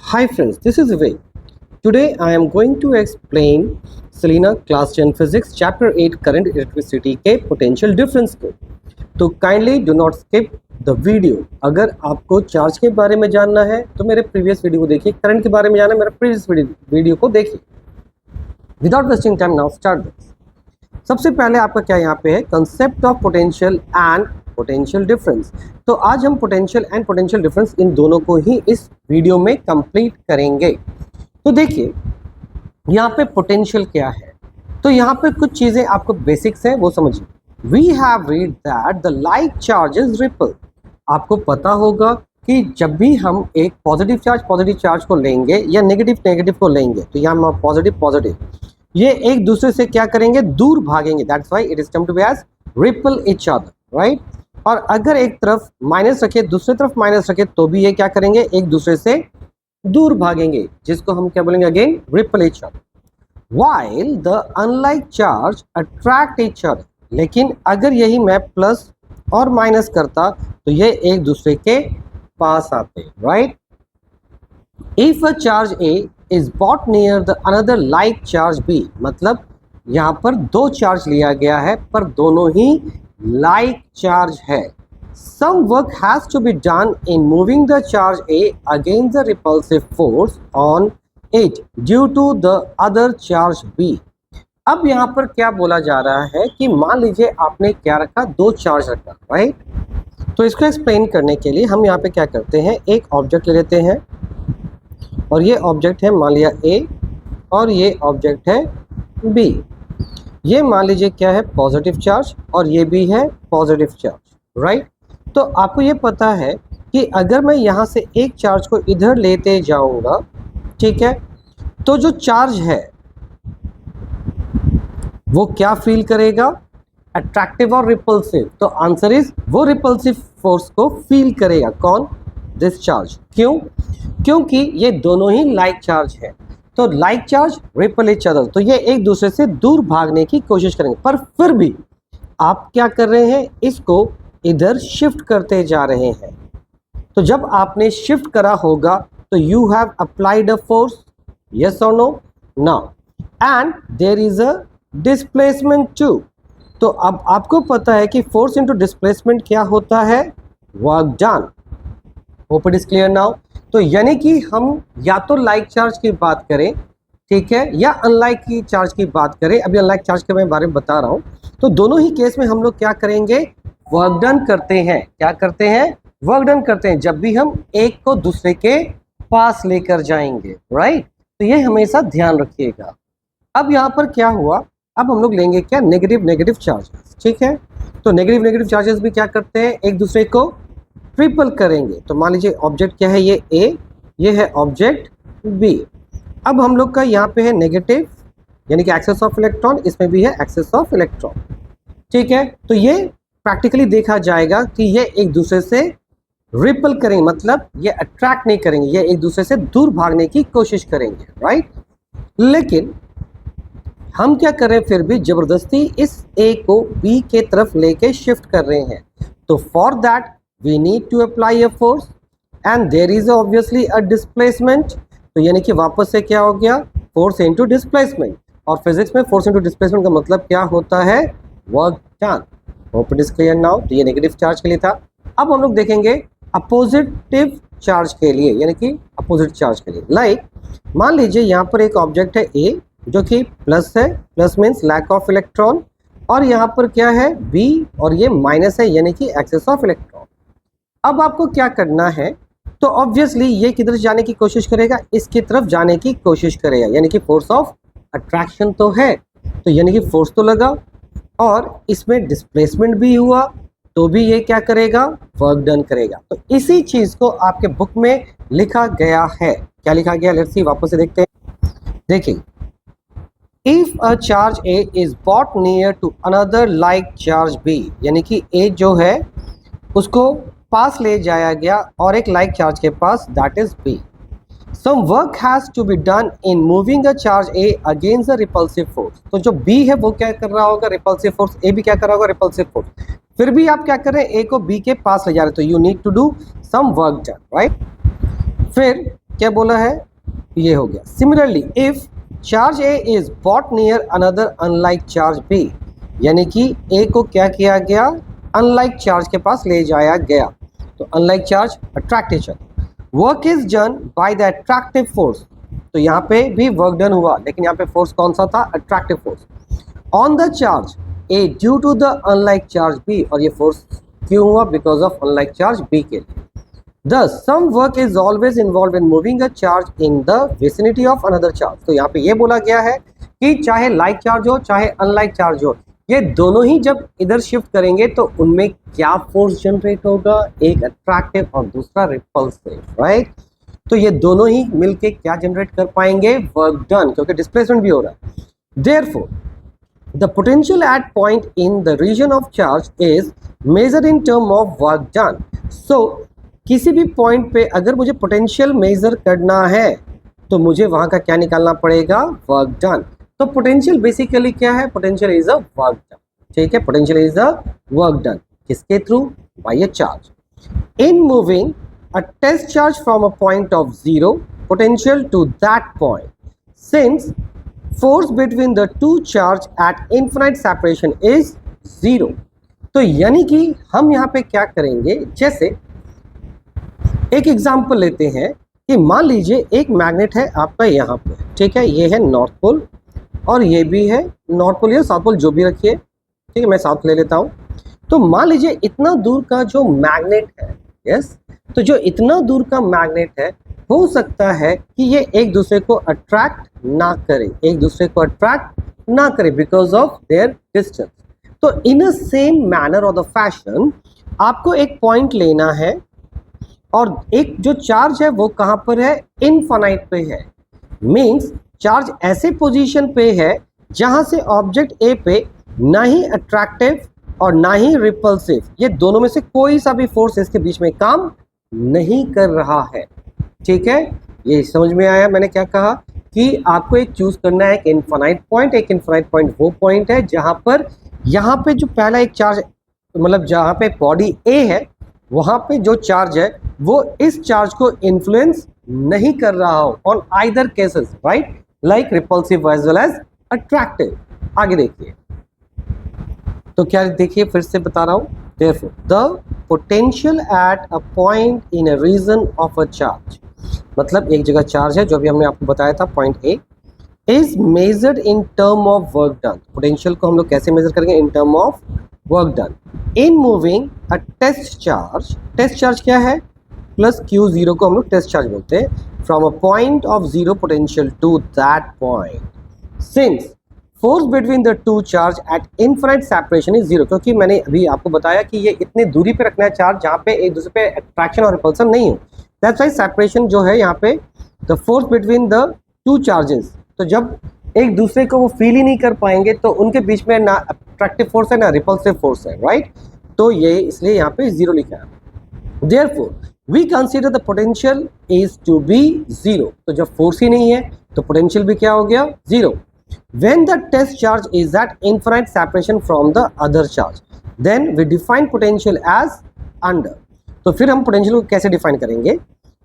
Hi friends, this is Vivek. Today I am going to explain Selena Class 10 Physics Chapter 8 Current Electricity के Potential Difference को. तो kindly do not skip the video. अगर आपको charge के बारे में जानना है तो मेरे प्रीवियस वीडियो को देखिए, करंट के बारे में जानना है मेरा प्रीवियस वीडियो को देखिए. Without wasting time now start this. सबसे पहले आपका क्या यहाँ पे है, concept of potential and potential difference. तो आज हम potential and potential difference in दोनों को ही इस वीडियो में कंप्लीट करेंगे. तो देखिए यहाँ पे पोटेंशियल क्या है, तो यहाँ पे कुछ चीज़ें आपको बेसिक्स है वो समझिए. We have read that the like charge is repel. आपको पता होगा कि जब भी हम एक पॉजिटिव चार्ज को लेंगे या नेगेटिव को लेंगे, तो यहाँ पॉजिटिव ये एक दूसरे से क्या करेंगे, दूर भागेंगे. That's why it is termed to be as repel each other, right. और अगर एक तरफ माइनस रखे दूसरी तरफ माइनस रखे तो भी ये क्या करेंगे, एक दूसरे से दूर भागेंगे, जिसको हम क्या बोलेंगे again, ripple each other. While the unlike charge attract each other. लेकिन अगर यही मैं प्लस और माइनस करता तो ये एक दूसरे के पास आते, right. If a charge A is brought near the another like charge B, मतलब यहाँ पर दो चार्ज लिया गया है पर दोनों ही लाइक चार्ज है. Some work has to be done in moving the charge A against the repulsive force on it due to the other charge B. अब यहाँ पर क्या बोला जा रहा है कि मान लीजिए आपने क्या रखा, दो चार्ज रखा, राइट. तो इसको एक्सप्लेन करने के लिए हम यहाँ पे क्या करते हैं, एक ऑब्जेक्ट ले लेते हैं और ये ऑब्जेक्ट है मान लिया ए और ये ऑब्जेक्ट है बी. ये मान लीजिए क्या है, पॉजिटिव चार्ज और ये भी है पॉजिटिव चार्ज, राइट. तो आपको ये पता है कि अगर मैं यहाँ से एक चार्ज को इधर लेते जाऊंगा, ठीक है, तो जो चार्ज है वो क्या फील करेगा, अट्रैक्टिव और रिपल्सिव. तो आंसर इज वो रिपल्सिव फोर्स को फील करेगा. कौन, दिस चार्ज. क्यों, क्योंकि ये दोनों ही लाइक चार्ज है. तो like charge ripple each other, तो ये एक दूसरे से दूर भागने की कोशिश करेंगे. पर फिर भी आप क्या कर रहे हैं, इसको इधर शिफ्ट करते जा रहे हैं. तो जब आपने शिफ्ट करा होगा तो you have applied a force, yes और no, now. And there is a displacement too. तो अब आपको पता है कि फोर्स इनटू डिस्प्लेसमेंट क्या होता है, work done. Hope it is clear now. तो यानी कि हम या तो लाइक चार्ज की बात करें, ठीक है, या अनलाइक की चार्ज की बात करें. अभी अनलाइक चार्ज के मैं बारे में बता रहा हूं. तो दोनों ही केस में हम लोग क्या करेंगे, वर्क डन करते हैं. क्या करते हैं, वर्क डन करते हैं जब भी हम एक को दूसरे के पास लेकर जाएंगे, राइट. तो ये हमेशा ध्यान रखिएगा. अब यहाँ पर क्या हुआ, अब हम लोग लेंगे क्या, नेगेटिव चार्जेस, ठीक है. तो नेगेटिव चार्जेस भी क्या करते हैं, एक दूसरे को ट्रिपल करेंगे. तो मान लीजिए ऑब्जेक्ट क्या है, ये ए, ये है ऑब्जेक्ट बी. अब हम लोग का यहाँ पे है नेगेटिव यानी कि एक्सेस ऑफ इलेक्ट्रॉन, इसमें भी है एक्सेस ऑफ इलेक्ट्रॉन, ठीक है. तो ये प्रैक्टिकली देखा जाएगा कि ये एक दूसरे से रिपल करेंगे, मतलब ये अट्रैक्ट नहीं करेंगे, ये एक दूसरे से दूर भागने की कोशिश करेंगे, राइट. लेकिन हम क्या कर रहे हैं, फिर भी जबरदस्ती इस ए को बी के तरफ लेके शिफ्ट कर रहे हैं. तो for that we need to apply a force and there is obviously a displacement. तो यानी कि वापस से क्या हो गया, force into displacement. और फिजिक्स में force into displacement का मतलब क्या होता है, work done. Hope it is clear now. तो ये नेगेटिव चार्ज के लिए था. अब हम लोग देखेंगे अपोजिटिव चार्ज के लिए, यानी कि अपोजिट चार्ज के लिए. लाइक मान लीजिए यहाँ पर एक ऑब्जेक्ट है ए जो कि प्लस है, plus means lack of electron, और यहाँ पर क्या है बी और ये माइनस है यानी कि एक्सेस ऑफ इलेक्ट्रॉन. अब आपको क्या करना है, तो ऑब्वियसली ये किधर जाने की कोशिश करेगा, इसकी तरफ जाने की कोशिश करेगा, यानी कि फोर्स ऑफ अट्रैक्शन तो है, तो यानी कि फोर्स तो लगा और इसमें डिस्प्लेसमेंट भी हुआ, तो भी ये क्या करेगा, वर्क डन करेगा. तो इसी चीज को आपके बुक में लिखा गया है. क्या लिखा गया, लेट्स सी, वापस से देखते हैं. देखिए, if a charge A is brought near to another like charge B, यानी कि ए जो है उसको पास ले जाया गया और एक लाइक चार्ज के पास, that is B. Some work has to be done in moving a charge A against the repulsive force. तो जो बी है वो क्या कर रहा होगा, रिपल्सिव फोर्स. ए भी क्या कर रहा होगा, रिपल्सिव फोर्स. फिर भी आप क्या कर रहे हैं, ए को बी के पास ले जा रहे हैं, तो you need to do some work done, right. फिर क्या बोला है, ये हो गया। Similarly if charge A is brought near another unlike charge B, यानी कि ए को क्या किया गया, अनलाइक चार्ज के पास ले जाया गया, तो unlike charge attractive charge, work is done by the attractive force, तो यहाँ पे भी वर्क डन हुआ, लेकिन यहाँ पे फोर्स कौन सा था, attractive force on the charge A due to the unlike charge B, और ये फोर्स क्यों हुआ, because of unlike charge B के लिए। Thus, some work is always involved in moving a charge in the vicinity of another charge. तो यहाँ पे ये बोला गया है कि चाहे लाइक चार्ज हो चाहे अनलाइक चार्ज हो, ये दोनों ही जब इधर शिफ्ट करेंगे तो उनमें क्या फोर्स जनरेट होगा, एक अट्रैक्टिव और दूसरा रिपल्सिव, राइट। तो ये दोनों ही मिलके क्या जनरेट कर पाएंगे, वर्क डन, क्योंकि डिस्प्लेसमेंट भी हो रहा है। Therefore, the potential at point in the region of charge is measured in term of work done. So किसी भी पॉइंट पे अगर मुझे पोटेंशियल मेजर करना है तो मुझे वहां का क्या निकालना पड़ेगा, वर्क डन। तो पोटेंशियल बेसिकली क्या है, potential is a work done, ठीक है, potential is a work done, किसके through, by a charge. In moving a test charge from a point of zero potential to that point, since force between the two charge at infinite separation is zero. तो यानी कि हम यहाँ पे क्या करेंगे, जैसे एक एग्जाम्पल लेते हैं कि मान लीजिए एक मैग्नेट है आपका यहाँ पे, ठीक है, ये है नॉर्थ पोल और ये भी है नॉर्थ पोल या साउथ पोल, जो भी रखिए, ठीक है, मैं साउथ ले लेता हूँ। तो मान लीजिए इतना दूर का जो मैग्नेट है, यस, तो जो इतना दूर का मैग्नेट है हो सकता है कि ये एक दूसरे को अट्रैक्ट ना करे, एक दूसरे को अट्रैक्ट ना करे बिकॉज ऑफ देयर डिस्टेंस। तो इन अ सेम मैनर और द फैशन आपको एक पॉइंट लेना है और एक जो चार्ज है वो कहाँ पर है, इनफाइनाइट पे है, मींस चार्ज ऐसे पोजीशन पे है जहां से ऑब्जेक्ट ए पे ना ही अट्रैक्टिव और ना ही रिपल्सिव, ये दोनों में से कोई सा भी फोर्स इसके बीच में काम नहीं कर रहा है, ठीक है। ये समझ में आया मैंने क्या कहा, कि आपको एक चूज करना है कि इनफाइनाइट पॉइंट, एक इनफाइनाइट पॉइंट वो पॉइंट है जहां पर यहाँ पे जो पहला एक चार्ज, मतलब जहां पे बॉडी ए है वहां पे जो चार्ज है वो इस चार्ज को इन्फ्लुएंस नहीं कर रहा हो on either cases, right, like repulsive as well as attractive. आगे देखिए, तो क्या देखिए, फिर से बता रहा हूं, therefore the potential at a point in a region of a charge, मतलब एक जगह चार्ज है जो अभी हमने आपको बताया था point A, is measured in term of work done. Potential को हम लोग कैसे मेजर करेंगे, in term of work done. In moving a test charge क्या है, प्लस Q0 को हम लोग टेस्ट चार्ज बोलते हैं, from a point of zero potential to that point, since force between the two charge at infinite separation is zero, क्योंकि मैंने अभी आपको बताया कि ये इतनी दूरी पे रखना है चार्ज जहाँ पे एक दूसरे पे अट्रैक्शन और रिपल्सन नहीं हो, दैट्स व्हाई सेपरेशन जो है यहाँ पे the force between the two charges, तो जब एक दूसरे को वो फील ही नहीं कर पाएंगे तो उनके बीच में ना अट्रैक्टिव फोर्स है ना रिपल्सिव फोर्स है, राइट, तो ये इसलिए यहाँ पे जीरो लिखा है। Therefore we consider the potential is to be zero, तो जब फोर्स ही नहीं है तो पोटेंशियल भी क्या हो गया, zero. When the test charge is at infinite separation from the other charge, then we define potential as under. तो फिर हम पोटेंशियल को कैसे डिफाइन करेंगे,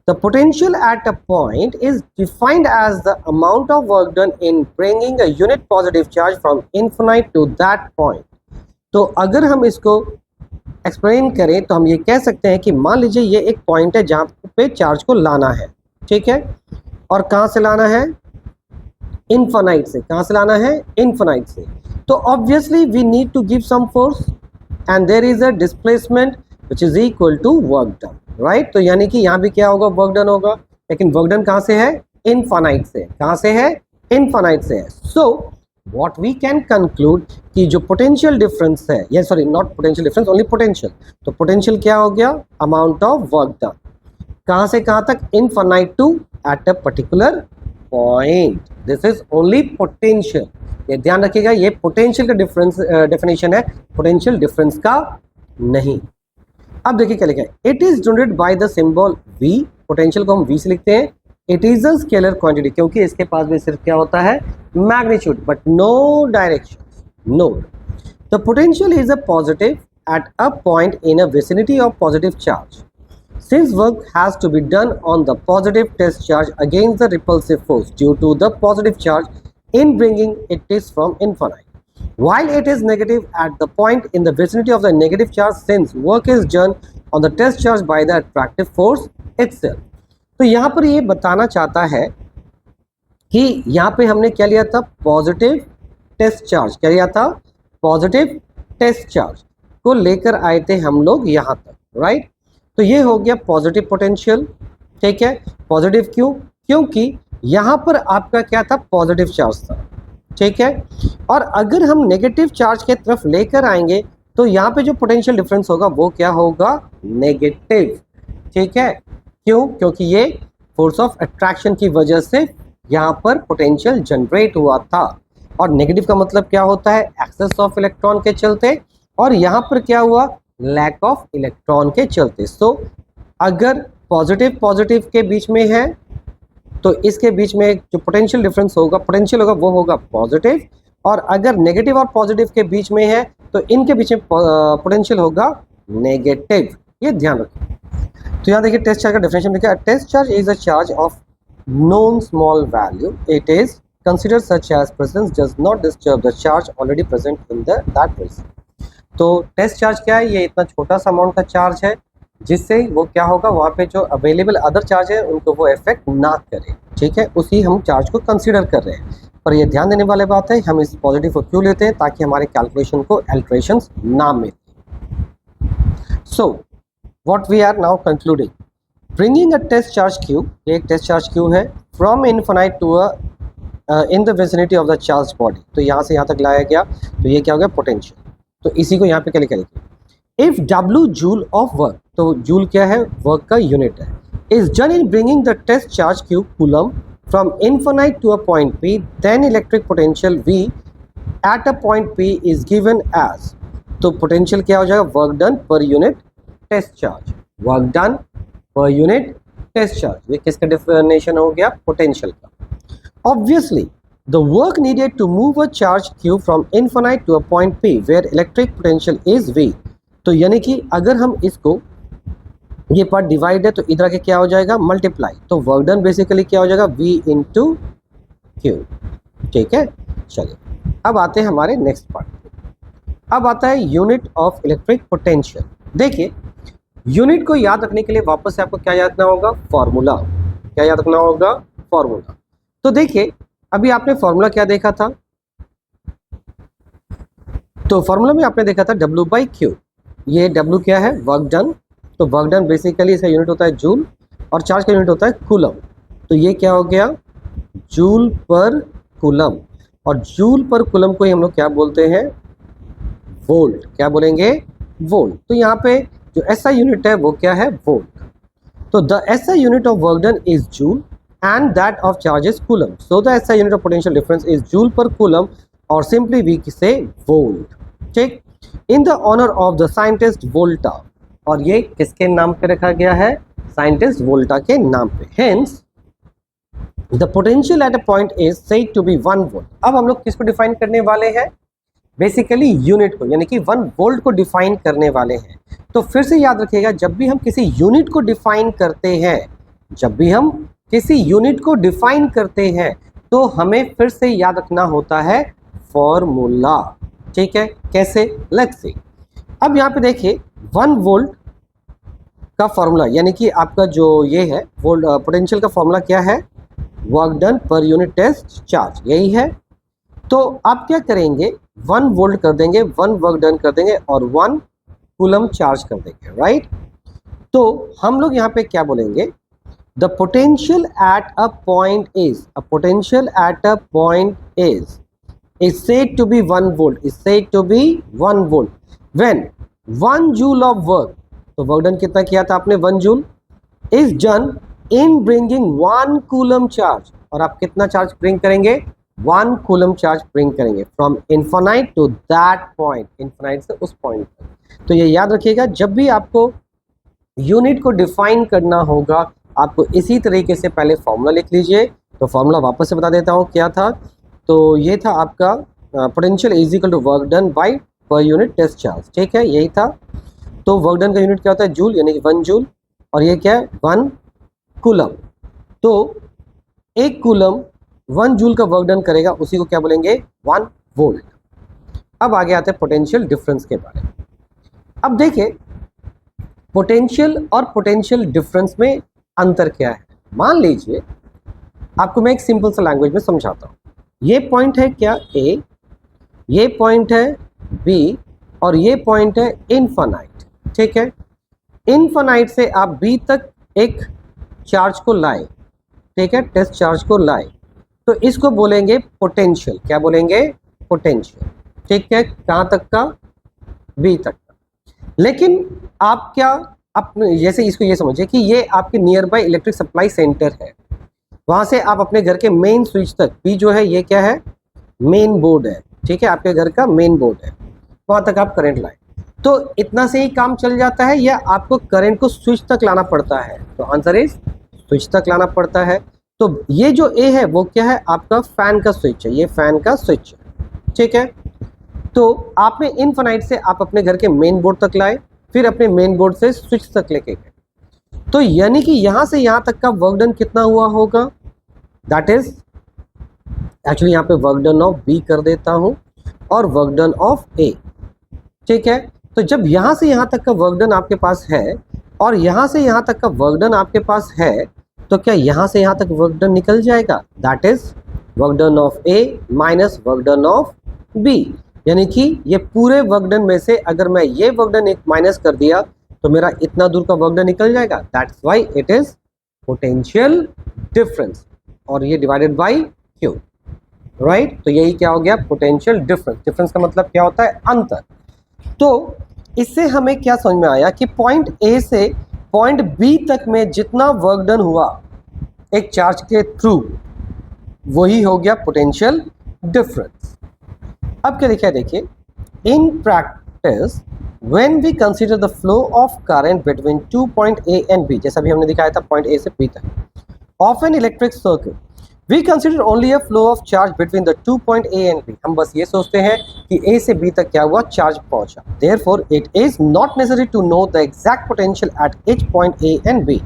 the potential at a point is defined as the amount of work done in bringing a unit positive charge from infinite to that point। तो अगर हम इसको एक्सप्लेन करें तो हम ये कह सकते हैं कि मान लीजिए ये एक पॉइंट है जहाँ पे चार्ज को लाना है, ठीक है, और कहाँ से लाना है, इनफाइनाइट से। कहाँ से लाना है, इनफाइनाइट से। तो obviously we need to give some force and there is a displacement which is equal to work done, right. तो यानी कि यहाँ भी क्या होगा, वर्क डन होगा, लेकिन वर्क डन कहाँ से है, इनफाइनाइट से। कहाँ से है, इनफाइनाइट से है। So what we can conclude कि जो पोटेंशियल डिफरेंस है, या sorry not potential difference, only potential, तो पोटेंशियल क्या हो गया, अमाउंट ऑफ वर्क डन, कहाँ से कहाँ तक, infinite to at a particular point, this is only potential. ये ध्यान रखिएगा, ये पोटेंशियल का डिफरेंस डेफिनेशन है, पोटेंशियल डिफरेंस का नहीं। अब देखिए क्या लिखा है, it is denoted by the symbol V, potential को हम V से लिखते हैं। It is a scalar quantity, क्योंकि इसके पास भी सिर्फ क्या होता है, magnitude, but no direction, no. The potential is a positive eight a point in a vicinity of positive charge, Since work has to be done on the positive test charge against the repulsive force due to the positive charge in bringing it is from infinite, while it is negative at the point in the vicinity of the negative charge, since work is done on the test charge by the attractive force itself. तो यहाँ पर ये बताना चाहता है कि यहाँ पे हमने क्या लिया था, पॉजिटिव टेस्ट चार्ज, क्या लिया था, पॉजिटिव टेस्ट चार्ज को लेकर आए थे हम लोग यहाँ तक, राइट। तो ये हो गया पॉजिटिव पोटेंशियल, ठीक है। पॉजिटिव क्यों, क्योंकि यहाँ पर आपका क्या था, पॉजिटिव चार्ज था, ठीक है। और अगर हम नेगेटिव चार्ज के तरफ लेकर आएंगे तो यहाँ पे जो पोटेंशियल डिफरेंस होगा वो क्या होगा, नेगेटिव, ठीक है। क्यों, क्योंकि ये फोर्स ऑफ अट्रैक्शन की वजह से यहाँ पर पोटेंशियल जनरेट हुआ था। और नेगेटिव का मतलब क्या होता है, एक्सेस ऑफ इलेक्ट्रॉन के चलते, और यहाँ पर क्या हुआ, लैक ऑफ इलेक्ट्रॉन के चलते। सो अगर पॉजिटिव पॉजिटिव के बीच में है तो इसके बीच में जो पोटेंशियल डिफरेंस होगा, पोटेंशियल होगा, वो होगा पॉजिटिव। और अगर नेगेटिव और पॉजिटिव के बीच में है तो इनके बीच में पोटेंशियल होगा नेगेटिव, ये ध्यान रखें। तो यहाँ देखिए टेस्ट चार्ज का डेफिनेशन देखिए, test charge is a charge of known small value. It is considered such as presence does not disturb the charge already present in that person. तो टेस्ट चार्ज क्या है, ये इतना छोटा सा अमाउंट का चार्ज है जिससे वो क्या होगा, वहाँ पे जो अवेलेबल अदर चार्ज है उनको वो इफेक्ट ना करे, ठीक है। उसी हम चार्ज को कंसीडर कर रहे हैं। पर ये ध्यान देने वाली बात है, हम इस पॉजिटिव को क्यों लेते हैं, ताकि हमारे कैलकुलेशन को अल्टरेशंस ना मिले। So what we are now concluding, bringing a test charge Q, ये एक टेस्ट चार्ज Q है, from infinite to in the vicinity of the charge body. तो यहाँ से यहाँ तक लाया गया, तो ये क्या हो गया, पोटेंशियल। तो इसी को यहाँ पे क्या लिखेंगे, if W joule of work, तो जूल क्या है, वर्क का यूनिट है, is done in bringing the test charge Q coulomb from infinite to a point P, then electric potential V at a point P is given as. तो potential क्या हो जाएगा, work done per unit test charge, work done per unit test charge. ये किसका definition हो गया, potential का। Obviously, the work needed to move a charge Q from infinite to a point P where electric potential is V. तो यानी कि अगर हम इसको, ये पार्ट डिवाइड है तो इधर के क्या हो जाएगा, मल्टीप्लाई, तो वर्क डन बेसिकली क्या हो जाएगा, V इंटू Q, ठीक है। चलिए अब आते हैं हमारे नेक्स्ट पार्ट। अब आता है यूनिट ऑफ इलेक्ट्रिक पोटेंशियल। देखिए यूनिट को याद रखने के लिए वापस से आपको क्या याद रखना होगा, फॉर्मूला। क्या याद रखना होगा, फॉर्मूला। तो देखिए अभी आपने फॉर्मूला क्या देखा था, तो फॉर्मूला में आपने देखा था W बाई Q। ये W क्या है, वर्क डन। तो वर्क डन बेसिकली इसका यूनिट होता है जूल, और चार्ज का यूनिट होता है कूलम। तो ये क्या हो गया, जूल पर कूलम। और जूल पर कूलम को ही हम लोग क्या बोलते हैं, वोल्ट। क्या बोलेंगे, वोल्ट। तो यहाँ पे जो SI यूनिट है वो क्या है, वोल्ट। तो the SI unit of work done is joule and that of charge is coulomb. So the SI unit of potential difference is joule per coulomb, or simply we say volt. ठीक, in the honor of the scientist Volta, और ये किसके नाम पे रखा गया है, scientist वोल्टा के नाम पे। Hence the potential at a point is said to be 1 volt. अब हम लोग किसको डिफाइन करने वाले हैं, बेसिकली यूनिट को, यानी कि 1 वोल्ट को डिफाइन करने वाले हैं। तो फिर से याद रखिएगा, जब भी हम किसी यूनिट को डिफाइन करते हैं, जब भी हम किसी यूनिट को डिफाइन करते हैं तो हमें फिर से याद रखना होता है फॉर्मूला, ठीक है। कैसे, लेट्स सी। अब यहाँ पे देखिए 1 वोल्ट का फॉर्मूला, यानी कि आपका जो ये है वोल्ट पोटेंशियल का फॉर्मूला क्या है, work done per unit test charge, यही है। तो आप क्या करेंगे, 1 वोल्ट कर देंगे, 1 वर्क डन कर देंगे, और 1 कूलम चार्ज कर देंगे, राइट। तो हम लोग यहाँ पे क्या बोलेंगे, the potential at a point is, a potential at a point is said to be 1 volt, is said to be 1 volt when 1 joule of work, तो वर्क डन कितना किया था आपने, 1 joule, is done in bringing 1 coulomb charge, और आप कितना charge bring करेंगे, 1 coulomb charge bring करेंगे from infinite to that point, infinite से उस पॉइंट तक। तो ये याद रखिएगा, जब भी आपको यूनिट को डिफाइन करना होगा आपको इसी तरीके से पहले फॉर्मूला लिख लीजिए। तो फॉर्मूला वापस से बता देता हूँ क्या था, तो ये था आपका potential is equal to work done by per unit test charge, ठीक है, यही था। तो वर्क डन का यूनिट क्या होता है, जूल, यानी कि 1 जूल। और ये क्या है 1 कूलम। तो 1 कूलम 1 जूल का वर्क डन करेगा, उसी को क्या बोलेंगे 1 वोल्ट। अब आगे आते हैं पोटेंशियल डिफरेंस के बारे में। अब देखिए पोटेंशियल और पोटेंशियल डिफरेंस में अंतर क्या है। मान लीजिए आपको मैं एक सिंपल सा लैंग्वेज में समझाता हूँ। ये पॉइंट है क्या ए, ये पॉइंट है बी और ये पॉइंट है इनफाइनाइट। ठीक है, इनफाइनाइट से आप बी तक एक चार्ज को लाए, ठीक है, टेस्ट चार्ज को लाए, तो इसको बोलेंगे पोटेंशियल। क्या बोलेंगे पोटेंशियल। ठीक है, कहाँ तक का बी तक का। लेकिन आप क्या अपने जैसे इसको ये समझिए कि ये आपके near by electric supply centre है, वहां से आप अपने घर के मेन स्विच तक, बी जो है ये क्या है मेन बोर्ड है, ठीक है, आपके घर का मेन बोर्ड है, वहां तक आप करंट लाए, तो इतना से ही काम चल जाता है या आपको करंट को स्विच तक लाना पड़ता है? तो आंसर इज स्विच तक लाना पड़ता है। तो ये जो ए है वो क्या है आपका फैन का स्विच है, ये फैन का स्विच है। ठीक है, तो आपने इनफाइनाइट से आप अपने घर के मेन बोर्ड तक लाए, फिर अपने मेन बोर्ड से स्विच तक लेके गए, तो यानी कि यहां से यहां तक का वर्क डन कितना हुआ होगा? दैट इज एक्चुअली यहाँ पे वर्क डन ऑफ बी कर देता हूं और वर्क डन ऑफ ए। ठीक है, तो जब यहां से यहां तक का वर्क डन आपके पास है और यहां से यहां तक का वर्क डन आपके पास है, तो क्या यहां से यहां तक वर्क डन निकल जाएगा? That is work done of A minus work done of B. यानी कि ये पूरे वर्क डन में से अगर मैं ये वर्क डन एक माइनस कर दिया तो मेरा इतना दूर का वर्क डन निकल जाएगा। That's why it is potential difference और ये डिवाइडेड बाय क्यू, राइट। तो यही क्या हो गया पोटेंशियल डिफरेंस। डिफरेंस का मतलब क्या होता है? अंतर। तो इससे हमें क्या समझ में आया कि पॉइंट ए से पॉइंट बी तक में जितना वर्क डन हुआ एक चार्ज के थ्रू, वही हो गया पोटेंशियल डिफरेंस। अब क्या लिखा है देखिए, in practice when we consider the flow of current between 2 point A and B, जैसा भी हमने दिखाया था पॉइंट ए से बी तक, of an electric circuit we consider only a flow of charge between the 2 point A and B. हम बस ये सोचते हैं कि ए से बी तक क्या हुआ, चार्ज पहुंचा। Therefore it is not necessary to know the exact potential at each point A and B.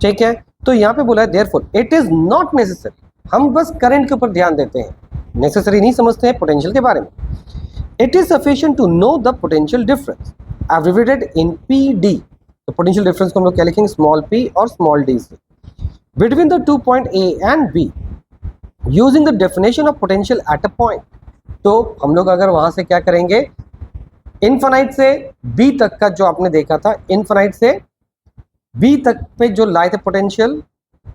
ठीक है, तो यहाँ पे बोला है therefore it is not necessary, हम बस करंट के ऊपर ध्यान देते हैं, नेसेसरी नहीं समझते हैं पोटेंशियल के बारे में। It is sufficient to know the potential difference abbreviated in PD. तो पोटेंशियल डिफरेंस को हम लोग क्या लिखेंगे, स्मॉल पी और स्मॉल डी से, between the 2 point A and B using the definition of potential at a point. तो हम लोग अगर वहां से क्या करेंगे, इनफाइनाइट से बी तक का जो आपने देखा था, इनफाइनाइट से बी तक पे जो लाए थे पोटेंशियल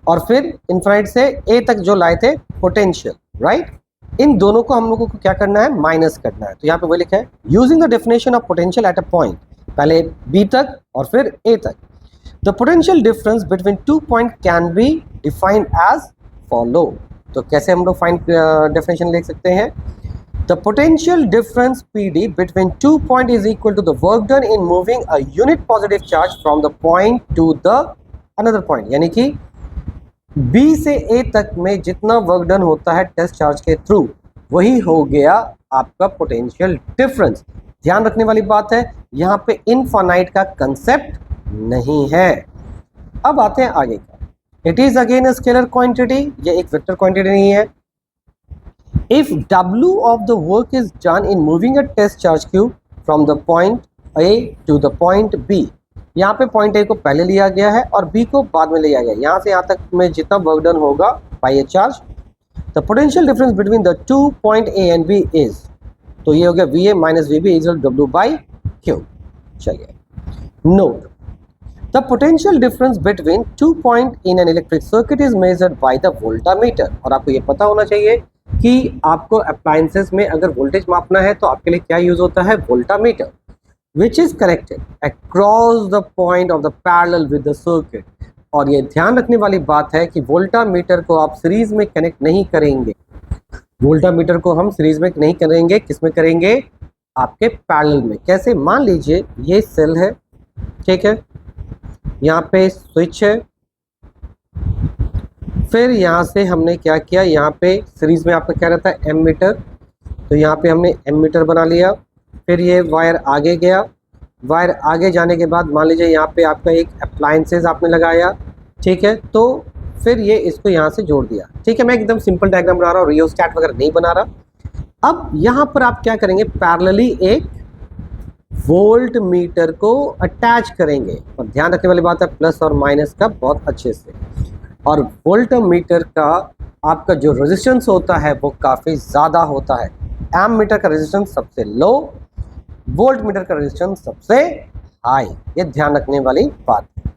और फिर इनफाइनाइट से ए तक जो लाए थे पोटेंशियल, राइट, इन दोनों को हम लोगों को क्या करना है, माइनस करना है। तो यहाँ पे वो लिखा है using the definition of potential at a point, पहले बी तक और फिर ए तक। The potential difference between 2 point can be defined as follow. तो कैसे हम लोग फाइंड डेफिनेशन लिख सकते हैं, the potential difference PD between 2 point is equal to the work done in moving a unit positive charge from the point to the another point. यानी कि B से A तक में जितना वर्क डन होता है टेस्ट चार्ज के through, वही हो गया आपका पोटेंशियल डिफरेंस। ध्यान रखने वाली बात है, यहाँ पे इनफाइनाइट का कंसेप्ट नहीं है। अब आते हैं आगे का, it is again a scalar quantity, ये एक वेक्टर क्वांटिटी नहीं है। If W of the work is done in moving a test charge Q from the point A to the point B, यहाँ पे पॉइंट ए को पहले लिया गया है और बी को बाद में लिया गया। यहाँ से यहाँ तक में जितना वर्क डन होगा by a charge, the potential difference between the 2 point A and B is, तो ये हो गया V A minus V B equal W by Q. चलिए note, the potential difference between 2 point in an electric circuit is measured by the voltameter. और आपको ये पता होना चाहिए कि आपको अप्लायंसेस में अगर वोल्टेज मापना है तो आपके लिए क्या यूज होता है, voltameter, which is connected across the point of the parallel with the circuit। और ये ध्यान रखने वाली बात है कि वोल्टामीटर को आप सीरीज में कनेक्ट नहीं करेंगे, वोल्टामीटर को हम सीरीज में नहीं करेंगे, किस में करेंगे, आपके पैरेलल में। कैसे, मान लीजिए ये सेल है, ठीक है, यहाँ पे स्विच है, फिर यहाँ से हमने क्या किया, यहाँ पे सीरीज में आपका क्या रहता है, एमीटर, तो यहाँ पे हमने एमीटर बना लिया, फिर ये वायर आगे गया, वायर आगे जाने के बाद मान लीजिए यहाँ पे आपका एक अप्लायंसेस आपने लगाया, ठीक है, तो फिर ये इसको यहाँ से जोड़ दिया, ठीक है। मैं एकदम सिंपल डायग्राम बना रहा हूँ, रियोस्टैट वगैरह नहीं बना रहा। अब यहाँ पर आप क्या करेंगे, पैरेलली एक वोल्ट मीटर को अटैच करेंगे, और ध्यान रखने वाली बात है प्लस और माइनस का बहुत अच्छे से। और वोल्ट मीटर का आपका जो रेजिस्टेंस होता है वो काफ़ी ज़्यादा होता है। एम मीटर का रेजिस्टेंस सबसे लो, वोल्ट मीटर का रेजिस्टेंस सबसे हाई, ये ध्यान रखने वाली बात है।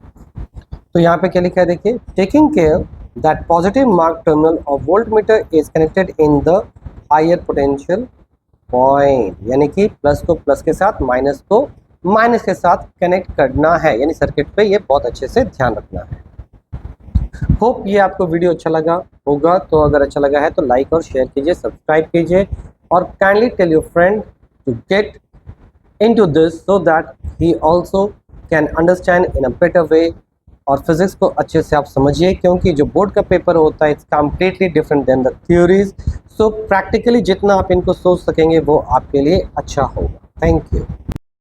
तो यहाँ पे क्या लिखा है देखिए, taking care that positive mark terminal of voltmeter is connected in the higher potential point, यानी कि प्लस को प्लस के साथ, माइनस को माइनस के साथ कनेक्ट करना है, यानी सर्किट पे ये बहुत अच्छे से ध्यान रखना है। होप ये आपको वीडियो अच्छा लगा होगा, तो अगर अच्छा लगा है तो लाइक और शेयर कीजिए, सब्सक्राइब कीजिए, और kindly tell your friend to get into this so that he also can understand in a better way। और फिजिक्स को अच्छे से आप समझिए, क्योंकि जो बोर्ड का पेपर होता है it's completely different than the theories. So practically जितना आप इनको सोच सकेंगे वो आपके लिए अच्छा होगा। Thank you.